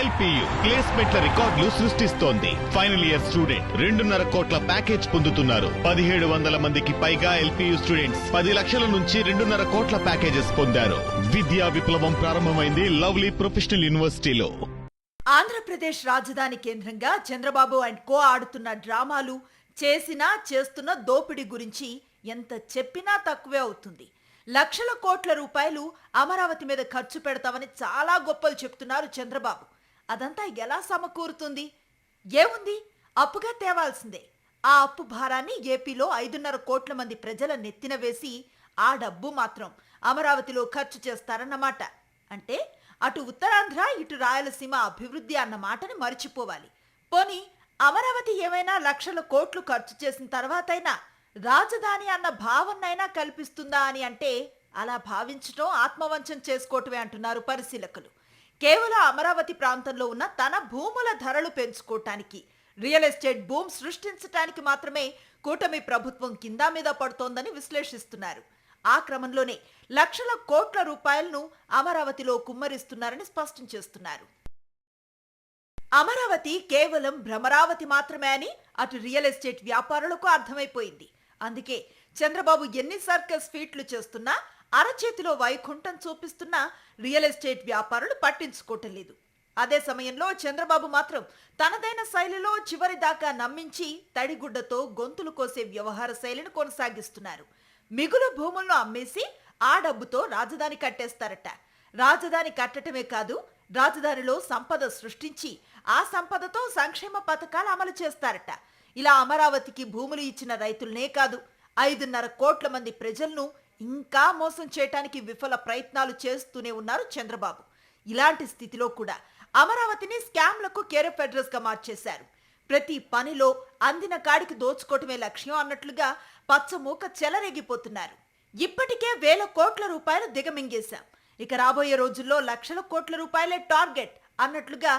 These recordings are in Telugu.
ఎల్పియు ప్లేస్మెంట్ల రికార్డులు సృష్టిస్తోంది. ఫైనల్ ఇయర్ స్టూడెంట్ 2.5 కోట్ల ప్యాకేజ్ పొందుతున్నారు. 1700 మందికి పైగా ఎల్పియు స్టూడెంట్స్ 10 లక్షల నుంచి 2.5 కోట్ల ప్యాకేజెస్ పొందారు. విద్యా విప్లవం ప్రారంభమైంది లవ్లీ ప్రొఫెషనల్ యూనివర్సిటీలో. ఆంధ్రప్రదేశ్ రాజధాని కేంద్రంగా చంద్రబాబు అండ్ కో ఆడుతున్న డ్రామాలు, చేస్తున్న దోపిడీ గురించి ఎంత చెప్పినా తక్కువే అవుతుంది. లక్షల కోట్ల రూపాయలు అమరావతి మీద ఖర్చు పెడతామని చాలా గొప్పలు చెప్తున్నారు చంద్రబాబు. అదంతా ఎలా సమకూరుతుంది? ఏముంది, అప్పుగా తేవాల్సిందే. ఆ అప్పు భారాన్ని ఏపీలో 5.5 కోట్ల మంది ప్రజల నెత్తిన వేసి ఆ డబ్బు మాత్రం అమరావతిలో ఖర్చు చేస్తారన్నమాట. అంటే అటు ఉత్తరాంధ్ర, ఇటు రాయలసీమ అభివృద్ధి అన్న మాటని మర్చిపోవాలి. పోనీ అమరావతి ఏమైనా లక్షల కోట్లు ఖర్చు చేసిన తర్వాతైనా రాజధాని అన్న భావనైనా కల్పిస్తుందా అని అంటే అలా భావించడం ఆత్మవంచన చేసుకోవటమే అంటున్నారు పరిశీలకులు. కేవలం అమరావతి ప్రాంతంలో ఉన్న తన భూముల ధరలు పెంచుకోవటానికి, రియల్ ఎస్టేట్ భూమ్ సృష్టించడానికి మాత్రమే కూటమి ప్రభుత్వం కింద మీద పడుతోందని విశ్లేషిస్తున్నారు. ఆ క్రమంలోనే లక్షల కోట్ల రూపాయలను అమరావతిలో కుమ్మరిస్తున్నారని స్పష్టం చేస్తున్నారు. అమరావతి కేవలం భ్రమరావతి మాత్రమే అని అటు రియల్ ఎస్టేట్ వ్యాపారులకు అర్థమైపోయింది. అందుకే చంద్రబాబు ఎన్ని సర్కస్ ఫీట్లు చేస్తున్నా, అరచేతిలో వైకుంఠం చూపిస్తున్నా రియల్ ఎస్టేట్ వ్యాపారులు పట్టించుకోవటం లేదు. అదే సమయంలో చంద్రబాబు మాత్రం తనదైన శైలిలో చివరి దాకా నమ్మించి తడిగుడ్డతో గొంతులు కోసే వ్యవహార శైలిని కొనసాగిస్తున్నారు. మిగులు భూములను అమ్మేసి ఆ డబ్బుతో రాజధాని కట్టేస్తారట. రాజధాని కట్టడమే కాదు, రాజధానిలో సంపద సృష్టించి ఆ సంపదతో సంక్షేమ పథకాలు అమలు చేస్తారట. ఇలా అమరావతికి భూములు ఇచ్చిన రైతులనే కాదు, 5.5 కోట్ల మంది ప్రజలను ఇంకా మోసం చేయడానికి విఫల ప్రయత్నాలు చేస్తూనే ఉన్నారు చంద్రబాబు. ఇలాంటి స్థితిలో కూడా అమరావతిని స్కామ్లకు కేరఫ్ అడ్రస్ గా మార్చేశారు. ప్రతి పనిలో అందిన కాడికి దోచుకోవటమే లక్ష్యం అన్నట్లుగా పచ్చమూక చెలరేగిపోతున్నారు. ఇప్పటికే వేల కోట్ల రూపాయలు దిగమింగేశాం, ఇక రాబోయే రోజుల్లో లక్షల కోట్ల రూపాయలే టార్గెట్ అన్నట్లుగా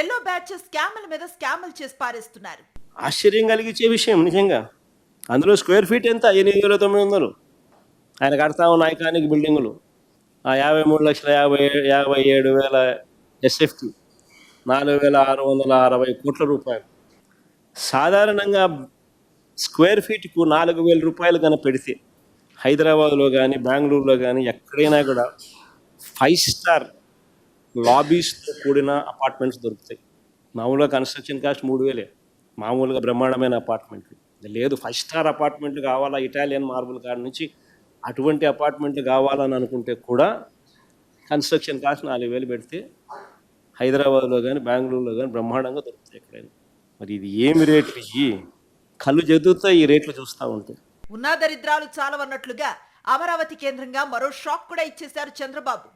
ఎల్లో బ్యాచెస్ స్కామ్ల మీద స్కామ్లు చేసి పారేస్తున్నారు. ఆశ్చర్యం కలిగించే విషయం నిజంగా. అందులో స్క్వేర్ ఫీట్ ఎంత? 8,900. ఆయన కడతా ఉన్న ఐకానిక్ బిల్డింగులు, ఆ 53,57,000 ఎస్ఎఫ్టీ, 4,660 కోట్ల రూపాయలు. సాధారణంగా స్క్వేర్ ఫీట్కు 4,000 రూపాయలు కన్నా పెడితే హైదరాబాద్లో కానీ బెంగళూరులో కానీ ఎక్కడైనా కూడా 5 స్టార్ లాబీస్తో కూడిన అపార్ట్మెంట్స్ దొరుకుతాయి. మామూలుగా కన్స్ట్రక్షన్ కాస్ట్ 3,000, మామూలుగా బ్రహ్మాండమైన అపార్ట్మెంట్లు లేదు. 5 స్టార్ అపార్ట్మెంట్లు కావాలా, ఇటాలియన్ మార్బుల్ కాడ నుంచి అటువంటి అపార్ట్మెంట్లు కావాలని అనుకుంటే కూడా కన్స్ట్రక్షన్ కాస్ట్ 4,000 పెడితే హైదరాబాద్లో కానీ బెంగళూరులో కానీ బ్రహ్మాండంగా దొరుకుతాయి ఎక్కడైనా. మరి ఇది ఏమి రేట్లు? కళ్ళు జదుగుతా ఈ రేట్లు చూస్తూ ఉంటే. ఉన్నా దరిద్రాలు చాలవన్నట్లుగా అమరావతి కేంద్రంగా మరో షాక్ కూడా ఇచ్చేశారు చంద్రబాబు.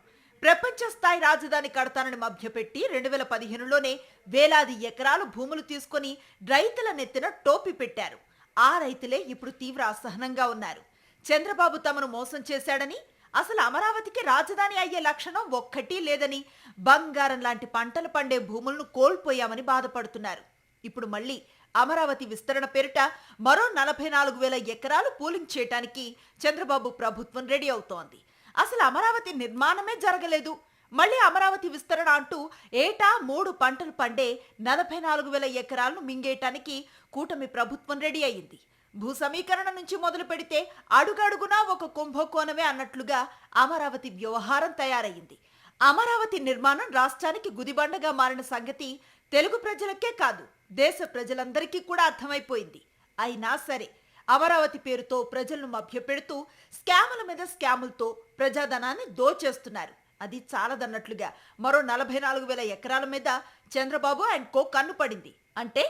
ప్రపంచ స్థాయి రాజధాని కడతానని మభ్యపెట్టి 2015లోనే వేలాది ఎకరాలు భూములు తీసుకొని రైతుల నెత్తిన టోపీ పెట్టారు. ఆ రైతులే ఇప్పుడు తీవ్ర అసహనంగా ఉన్నారు. చంద్రబాబు తమను మోసం చేశాడని, అసలు అమరావతికి రాజధాని అయ్యే లక్షణం ఒక్కటి లేదని, బంగారం లాంటి పంటలు పండే భూములను కోల్పోయామని బాధపడుతున్నారు. ఇప్పుడు మళ్ళీ అమరావతి విస్తరణ పేరిట మరో 44,000 ఎకరాలు పూలింగ్ చేయటానికి చంద్రబాబు ప్రభుత్వం రెడీ అవుతోంది. అసలు అమరావతి నిర్మాణమే జరగలేదు, మళ్ళీ అమరావతి విస్తరణ అంటూ ఏటా 3 పంటలు పండే 44,000 ఎకరాలను మింగేయటానికి కూటమి ప్రభుత్వం రెడీ అయింది. భూ సమీకరణ నుంచి మొదలు పెడితే అడుగడుగునా ఒక కుంభకోణమే అన్నట్లుగా అమరావతి వ్యవహారం తయారయ్యింది. అమరావతి నిర్మాణం రాష్ట్రానికి గుదిబండగా మారిన సంగతి తెలుగు ప్రజలకే కాదు, దేశ ప్రజలందరికీ కూడా అర్థమైపోయింది. అయినా సరే అమరావతి పేరుతో ప్రజలను మభ్యపెడుతూ స్కాముల మీద స్కాములతో ప్రజాధనాన్ని దోచేస్తున్నారు. అది చాలదన్నట్లుగా మరో 44,000 ఎకరాల మీద చంద్రబాబు అండ్ కో కన్ను పడింది. అంటే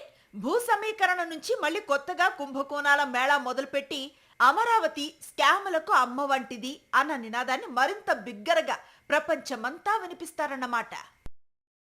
భూ సమీకరణ నుంచి మళ్ళీ కొత్తగా కుంభకోణాల మేళా మొదలుపెట్టి అమరావతి స్కాములకు అమ్మ వంటిది అన్న నినాదాన్ని మరింత బిగ్గరగా ప్రపంచమంతా వినిపిస్తారన్నమాట.